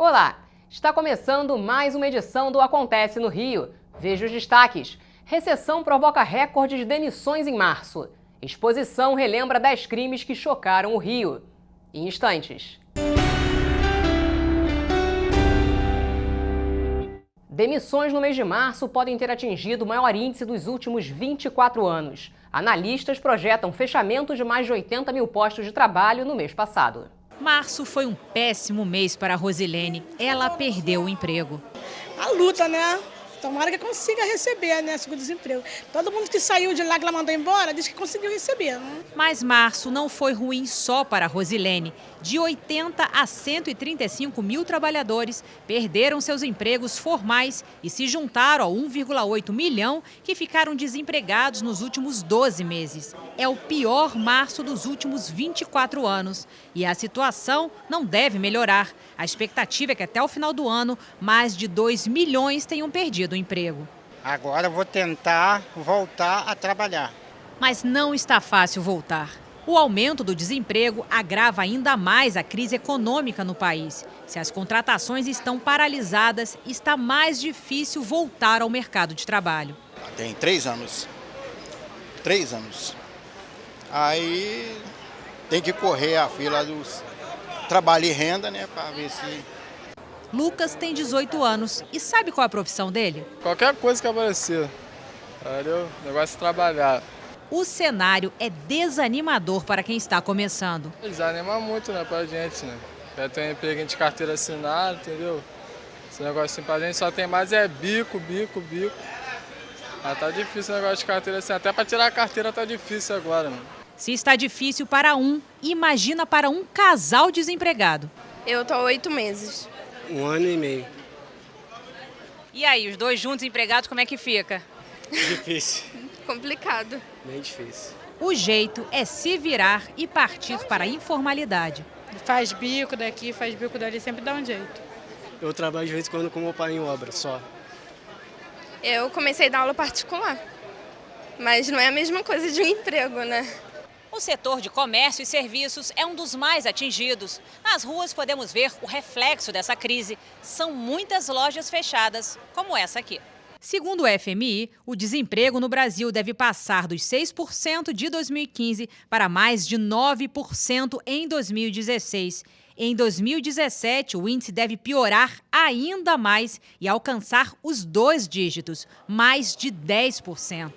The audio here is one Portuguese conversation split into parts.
Olá! Está começando mais uma edição do Acontece no Rio. Veja os destaques. Recessão provoca recorde de demissões em março. Exposição relembra 10 crimes que chocaram o Rio. Em instantes. Demissões no mês de março podem ter atingido o maior índice dos últimos 24 anos. Analistas projetam fechamento de mais de 80 mil postos de trabalho no mês passado. Março foi um péssimo mês para a Rosilene. Ela perdeu o emprego. A luta, né? Tomara que consiga receber, né, seguro-desemprego. Todo mundo que saiu de lá, que ela mandou embora, disse que conseguiu receber, né? Mas março não foi ruim só para a Rosilene. De 80 a 135 mil trabalhadores perderam seus empregos formais e se juntaram ao 1,8 milhão que ficaram desempregados nos últimos 12 meses. É o pior março dos últimos 24 anos. E a situação não deve melhorar. A expectativa é que até o final do ano, mais de 2 milhões tenham perdido o emprego. Agora eu vou tentar voltar a trabalhar. Mas não está fácil voltar. O aumento do desemprego agrava ainda mais a crise econômica no país. Se as contratações estão paralisadas, está mais difícil voltar ao mercado de trabalho. Tem 3 anos. 3 anos. Aí tem que correr a fila dos trabalho e renda, né, para ver se... Lucas tem 18 anos e sabe qual é a profissão dele? Qualquer coisa que aparecer. Valeu? O negócio é trabalhar. O cenário é desanimador para quem está começando. Desanima muito, né, pra gente, né? Já tem um emprego de carteira assinada, entendeu? Esse negócio assim pra gente só tem mais bico. Mas tá difícil o negócio de carteira assinada. Até pra tirar a carteira tá difícil agora, né? Se está difícil para um, imagina para um casal desempregado. Eu tô há 8 meses. 1 ano e meio. E aí, os dois juntos empregados, como é que fica? Difícil. Complicado. Bem difícil. O jeito é se virar e partir para a informalidade. Faz bico daqui, faz bico dali, sempre dá um jeito. Eu trabalho de vez em quando com meu pai em obra, só. Eu comecei a dar aula particular, mas não é a mesma coisa de um emprego, né? O setor de comércio e serviços é um dos mais atingidos. Nas ruas podemos ver o reflexo dessa crise. São muitas lojas fechadas, como essa aqui. Segundo o FMI, o desemprego no Brasil deve passar dos 6% de 2015 para mais de 9% em 2016. Em 2017, o índice deve piorar ainda mais e alcançar os 2 dígitos, mais de 10%.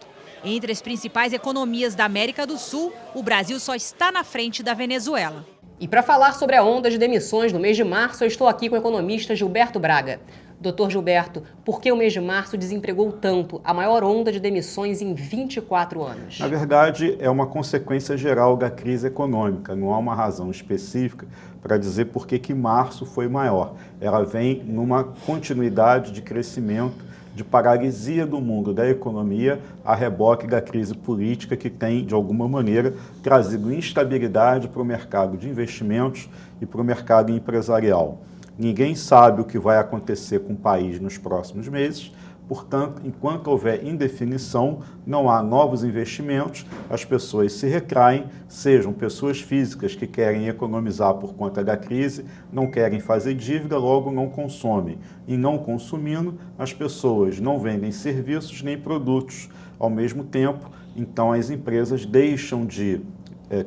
Entre as principais economias da América do Sul, o Brasil só está na frente da Venezuela. E para falar sobre a onda de demissões no mês de março, eu estou aqui com o economista Gilberto Braga. Doutor Gilberto, por que o mês de março desempregou tanto, a maior onda de demissões em 24 anos? Na verdade, é uma consequência geral da crise econômica, não há uma razão específica para dizer por que março foi maior. Ela vem numa continuidade de crescimento, de paralisia do mundo da economia a reboque da crise política que tem, de alguma maneira, trazido instabilidade para o mercado de investimentos e para o mercado empresarial. Ninguém sabe o que vai acontecer com o país nos próximos meses, portanto, enquanto houver indefinição, não há novos investimentos, as pessoas se retraem, sejam pessoas físicas que querem economizar por conta da crise, não querem fazer dívida, logo não consomem. E não consumindo, as pessoas não vendem serviços nem produtos ao mesmo tempo, então as empresas deixam de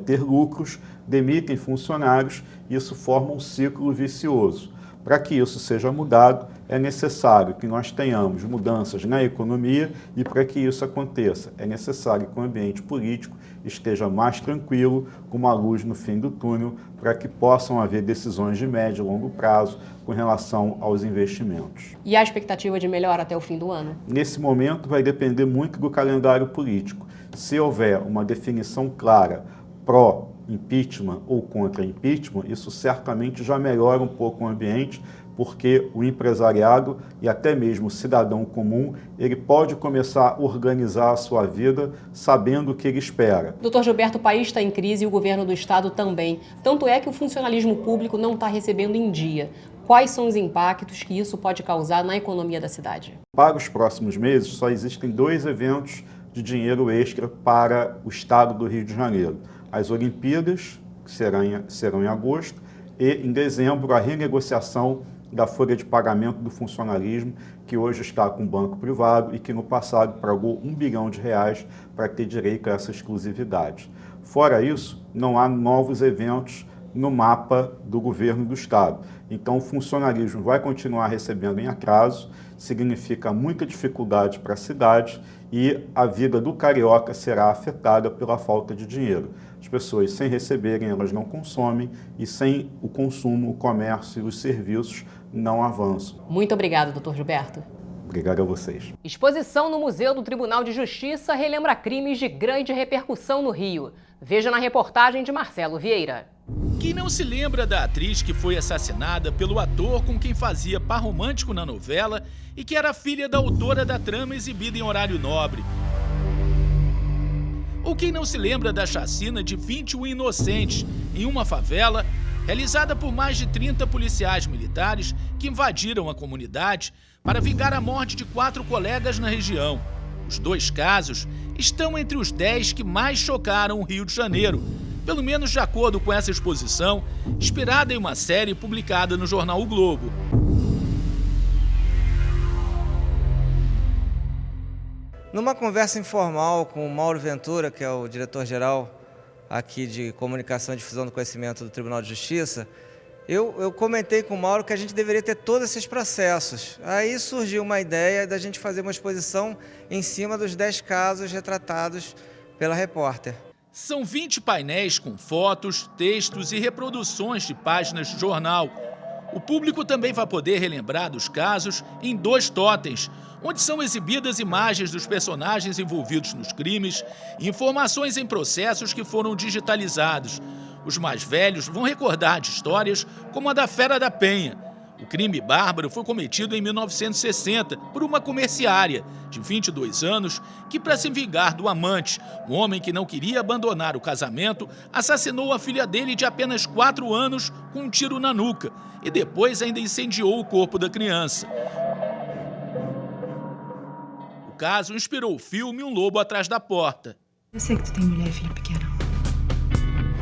ter lucros, demitem funcionários, e isso forma um ciclo vicioso. Para que isso seja mudado, é necessário que nós tenhamos mudanças na economia e para que isso aconteça, é necessário que o ambiente político esteja mais tranquilo, com uma luz no fim do túnel, para que possam haver decisões de médio e longo prazo com relação aos investimentos. E a expectativa de melhora até o fim do ano? Nesse momento vai depender muito do calendário político. Se houver uma definição clara pró-impeachment ou contra impeachment, isso certamente já melhora um pouco o ambiente, porque o empresariado e até mesmo o cidadão comum, ele pode começar a organizar a sua vida sabendo o que ele espera. Doutor Gilberto, o país está em crise e o governo do estado também. Tanto é que o funcionalismo público não está recebendo em dia. Quais são os impactos que isso pode causar na economia da cidade? Para os próximos meses, só existem 2 eventos de dinheiro extra para o estado do Rio de Janeiro. As Olimpíadas, que serão em agosto, e, em dezembro, a renegociação da folha de pagamento do funcionalismo, que hoje está com o banco privado e que no passado pagou R$1 bilhão para ter direito a essa exclusividade. Fora isso, não há novos eventos no mapa do governo do Estado. Então, o funcionalismo vai continuar recebendo em atraso, significa muita dificuldade para a cidade e a vida do carioca será afetada pela falta de dinheiro. As pessoas, sem receberem, elas não consomem e sem o consumo, o comércio e os serviços não avançam. Muito obrigado, doutor Gilberto. Obrigado a vocês. Exposição no Museu do Tribunal de Justiça relembra crimes de grande repercussão no Rio. Veja na reportagem de Marcelo Vieira. Quem não se lembra da atriz que foi assassinada pelo ator com quem fazia par romântico na novela e que era filha da autora da trama exibida em horário nobre? Ou quem não se lembra da chacina de 21 inocentes em uma favela, realizada por mais de 30 policiais militares que invadiram a comunidade para vingar a morte de 4 colegas na região? Os 2 casos estão entre os 10 que mais chocaram o Rio de Janeiro, pelo menos de acordo com essa exposição, inspirada em uma série publicada no jornal O Globo. Numa conversa informal com o Mauro Ventura, que é o diretor-geral aqui de Comunicação e Difusão do Conhecimento do Tribunal de Justiça, eu comentei com o Mauro que a gente deveria ter todos esses processos. Aí surgiu uma ideia da gente fazer uma exposição em cima dos 10 casos retratados pela repórter. São 20 painéis com fotos, textos e reproduções de páginas de jornal. O público também vai poder relembrar dos casos em 2 totens, onde são exibidas imagens dos personagens envolvidos nos crimes e informações em processos que foram digitalizados. Os mais velhos vão recordar de histórias como a da Fera da Penha. O crime bárbaro foi cometido em 1960 por uma comerciária de 22 anos que, para se vingar do amante, um homem que não queria abandonar o casamento, assassinou a filha dele de apenas 4 anos com um tiro na nuca e depois ainda incendiou o corpo da criança. O caso inspirou o filme Um Lobo Atrás da Porta. Eu sei que tu tem mulher e filho pequeno.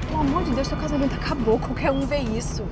Pelo amor de Deus, teu casamento acabou, qualquer um vê isso.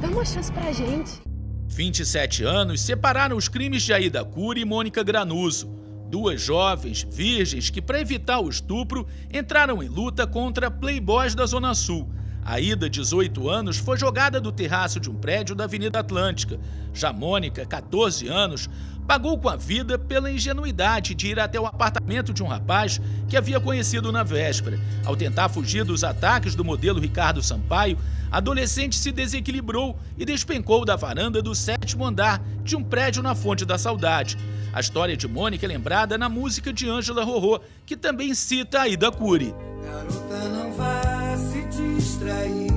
Dá uma chance pra gente. 27 anos separaram os crimes de Aida Cury e Mônica Granuso, 2 jovens virgens que, para evitar o estupro, entraram em luta contra playboys da Zona Sul. Aida, 18 anos, foi jogada do terraço de um prédio da Avenida Atlântica. Já Mônica, 14 anos, pagou com a vida pela ingenuidade de ir até o apartamento de um rapaz que havia conhecido na véspera. Ao tentar fugir dos ataques do modelo Ricardo Sampaio, a adolescente se desequilibrou e despencou da varanda do 7º andar de um prédio na Fonte da Saudade. A história de Mônica é lembrada na música de Ângela Rorô, que também cita Aida Cury. Garota, não vá se distrair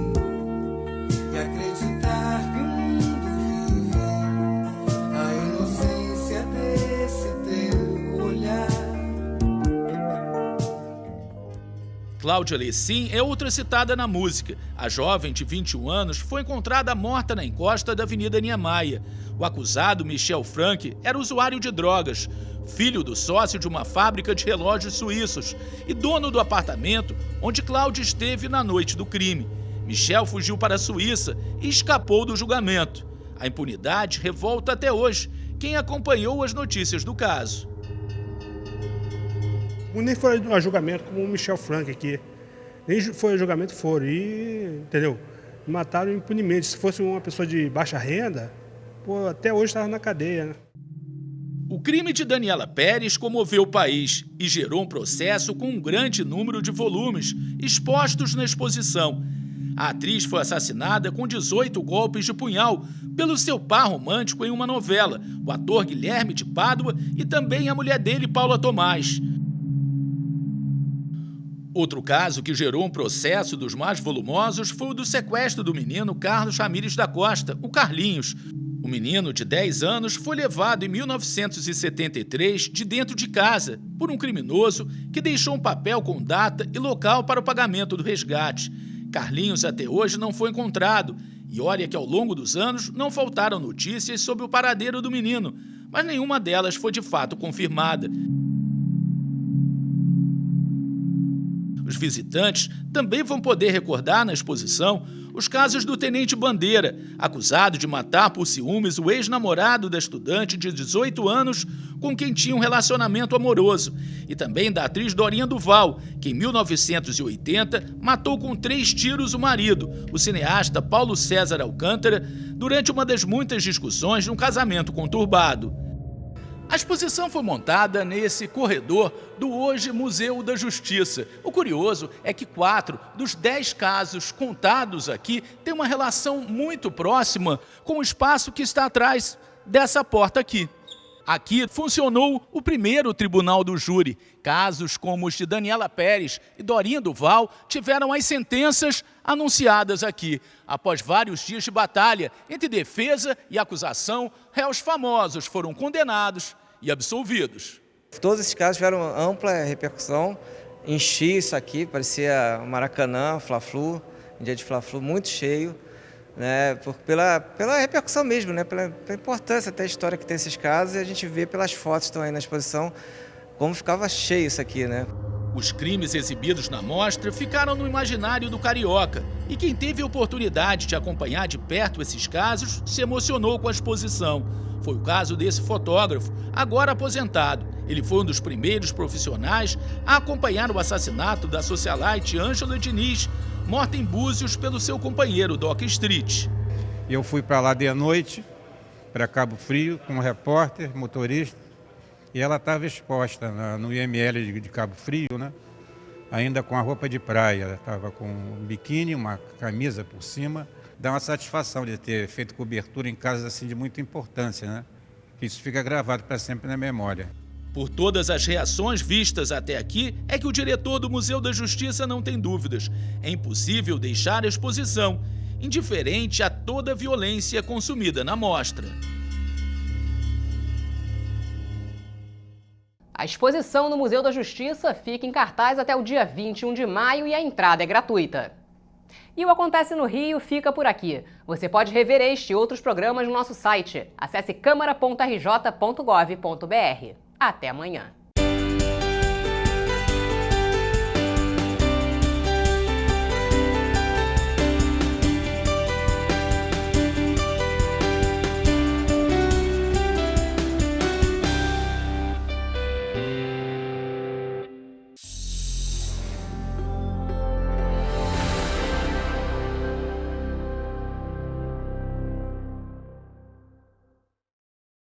e acreditar que o mundo vive a inocência desse teu olhar. Cláudia Lecim é outra citada na música. A jovem de 21 anos foi encontrada morta na encosta da Avenida Niemeyer. O acusado, Michel Frank, era usuário de drogas, filho do sócio de uma fábrica de relógios suíços e dono do apartamento onde Cláudia esteve na noite do crime. Michel fugiu para a Suíça e escapou do julgamento. A impunidade revolta até hoje quem acompanhou as notícias do caso. Nem foi a julgamento como o Michel Frank aqui. Nem foi a julgamento, foram. E, entendeu? Mataram impunemente. Se fosse uma pessoa de baixa renda, pô, até hoje estava na cadeia, né? O crime de Daniela Pérez comoveu o país e gerou um processo com um grande número de volumes expostos na exposição. A atriz foi assassinada com 18 golpes de punhal pelo seu par romântico em uma novela, o ator Guilherme de Pádua e também a mulher dele, Paula Tomás. Outro caso que gerou um processo dos mais volumosos foi o do sequestro do menino Carlos Ramírez da Costa, o Carlinhos. O menino, de 10 anos, foi levado em 1973 de dentro de casa por um criminoso que deixou um papel com data e local para o pagamento do resgate. Carlinhos até hoje não foi encontrado e olha que ao longo dos anos não faltaram notícias sobre o paradeiro do menino, mas nenhuma delas foi de fato confirmada. Os visitantes também vão poder recordar na exposição os casos do Tenente Bandeira, acusado de matar por ciúmes o ex-namorado da estudante de 18 anos com quem tinha um relacionamento amoroso, e também da atriz Dorinha Duval, que em 1980 matou com 3 tiros o marido, o cineasta Paulo César Alcântara, durante uma das muitas discussões de um casamento conturbado. A exposição foi montada nesse corredor do hoje Museu da Justiça. O curioso é que 4 dos 10 casos contados aqui têm uma relação muito próxima com o espaço que está atrás dessa porta aqui. Aqui funcionou o primeiro tribunal do júri. Casos como os de Daniela Pérez e Dorinha Duval tiveram as sentenças anunciadas aqui. Após vários dias de batalha entre defesa e acusação, réus famosos foram condenados e absolvidos. Todos esses casos tiveram ampla repercussão. Enchi isso aqui, parecia Maracanã, Fla-Flu, um dia de Fla-Flu muito cheio, né, pela repercussão mesmo, né, pela importância até a história que tem esses casos, e a gente vê pelas fotos que estão aí na exposição como ficava cheio isso aqui, né? Os crimes exibidos na mostra ficaram no imaginário do carioca, e quem teve a oportunidade de acompanhar de perto esses casos se emocionou com a exposição. Foi o caso desse fotógrafo, agora aposentado. Ele foi um dos primeiros profissionais a acompanhar o assassinato da socialite Ângela Diniz, morta em Búzios pelo seu companheiro Doc Street. Eu fui para lá de noite, para Cabo Frio, com um repórter, motorista, e ela estava exposta no IML de Cabo Frio, né? Ainda com a roupa de praia. Ela estava com um biquíni, uma camisa por cima. Dá uma satisfação de ter feito cobertura em casos assim de muita importância, né? Isso fica gravado para sempre na memória. Por todas as reações vistas até aqui, é que o diretor do Museu da Justiça não tem dúvidas. É impossível deixar a exposição, indiferente a toda a violência consumida na mostra. A exposição no Museu da Justiça fica em cartaz até o dia 21 de maio e a entrada é gratuita. E o Acontece no Rio fica por aqui. Você pode rever este e outros programas no nosso site. Acesse câmara.rj.gov.br. Até amanhã.